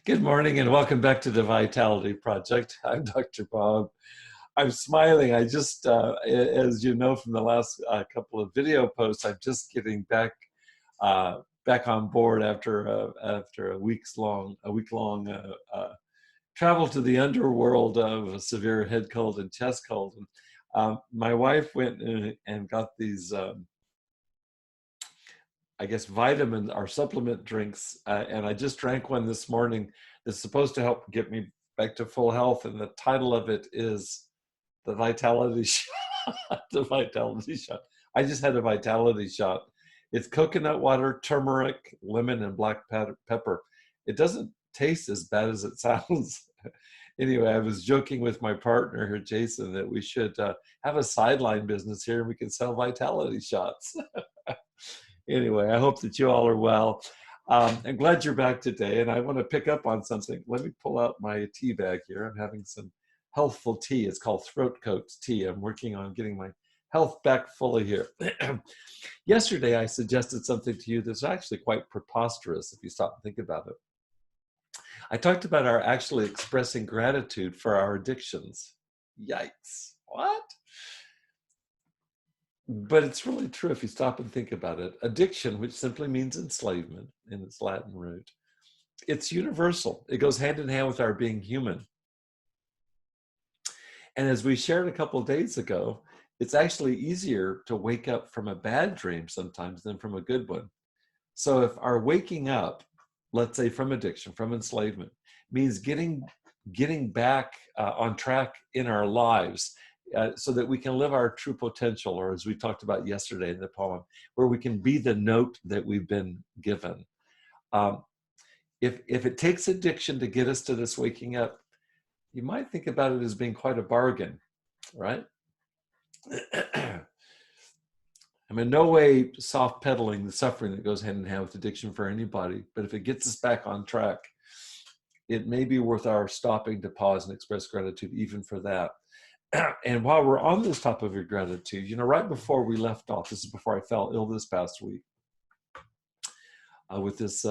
Good morning and welcome back to the Vitality Project. I'm Dr. Bob. I'm smiling. As you know from the last couple of video posts, I'm just getting back on board after a week long travel to the underworld of a severe head cold and chest cold. And my wife went and got these I guess vitamin or supplement drinks, and I just drank one this morning that's supposed to help get me back to full health. And the title of it is the Vitality Shot. The Vitality Shot. I just had a Vitality Shot. It's coconut water, turmeric, lemon, and black pepper. It doesn't taste as bad as it sounds. Anyway, I was joking with my partner here, Jason, that we should have a sideline business here and we can sell Vitality Shots. Anyway, I hope that you all are well. I'm glad you're back today, and I want to pick up on something. Let me pull out my tea bag here. I'm having some healthful tea. It's called Throat Coat tea. I'm working on getting my health back fully here. Yesterday, I suggested something to you that's actually quite preposterous if you stop and think about it. I talked about our actually expressing gratitude for our addictions. Yikes. What? But it's really true if you stop and think about it. Addiction, which simply means enslavement in its Latin root, it's universal. It goes hand in hand with our being human. And as we shared a couple of days ago, it's actually easier to wake up from a bad dream sometimes than from a good one. So if our waking up, let's say from addiction, from enslavement, means getting back on track in our lives, so that we can live our true potential, or as we talked about yesterday in the poem, where we can be the note that we've been given. If it takes addiction to get us to this waking up, you might think about it as being quite a bargain, right? I'm in no way soft pedaling the suffering that goes hand in hand with addiction for anybody, but if it gets us back on track, it may be worth our stopping to pause and express gratitude even for that. And while we're on this topic of gratitude, right before we left off, this is before I fell ill this past week with this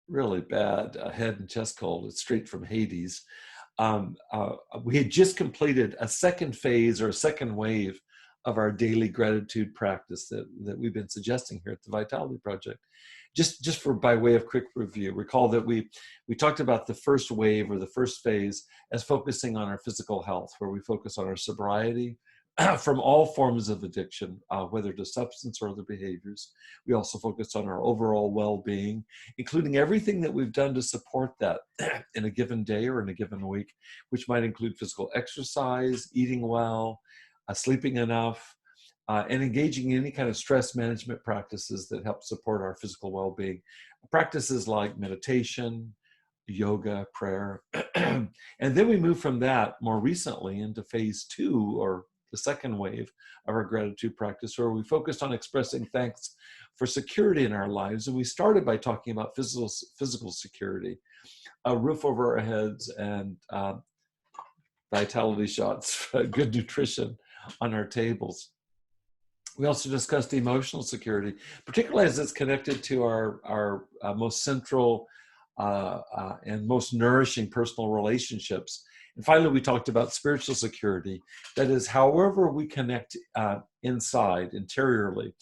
really bad head and chest cold. It's straight from Hades. We had just completed a second phase or a second wave of our daily gratitude practice that we've been suggesting here at the Vitality Project. Just for by way of quick review, recall that we talked about the first wave or the first phase as focusing on our physical health, where we focus on our sobriety from all forms of addiction, whether to substance or other behaviors. We also focus on our overall well-being, including everything that we've done to support that in a given day or in a given week, which might include physical exercise, eating well, sleeping enough, and engaging in any kind of stress management practices that help support our physical well-being. Practices like meditation, yoga, prayer. And then we move from that more recently into phase 2, or the second wave of our gratitude practice, where we focused on expressing thanks for security in our lives. And we started by talking about physical security, a roof over our heads, and Vitality Shots, good nutrition on our tables. We also discussed emotional security, particularly as it's connected to our most central and most nourishing personal relationships. And finally, we talked about spiritual security. That is, however we connect interiorly,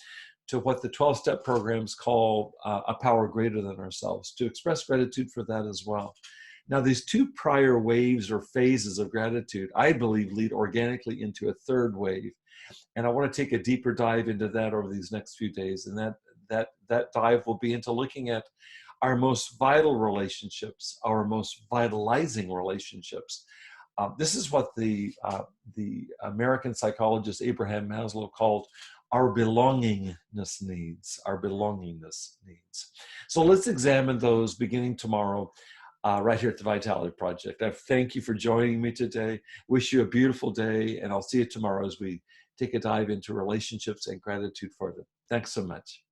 to what the 12-step programs call a power greater than ourselves, to express gratitude for that as well. Now, these two prior waves or phases of gratitude, I believe, lead organically into a third wave. And I want to take a deeper dive into that over these next few days. And that dive will be into looking at our most vital relationships, our most vitalizing relationships. This is what the American psychologist Abraham Maslow called our belongingness needs, our belongingness needs. So let's examine those beginning tomorrow. Right here at the Vitality Project. I thank you for joining me today. Wish you a beautiful day, and I'll see you tomorrow as we take a dive into relationships and gratitude for them. Thanks so much.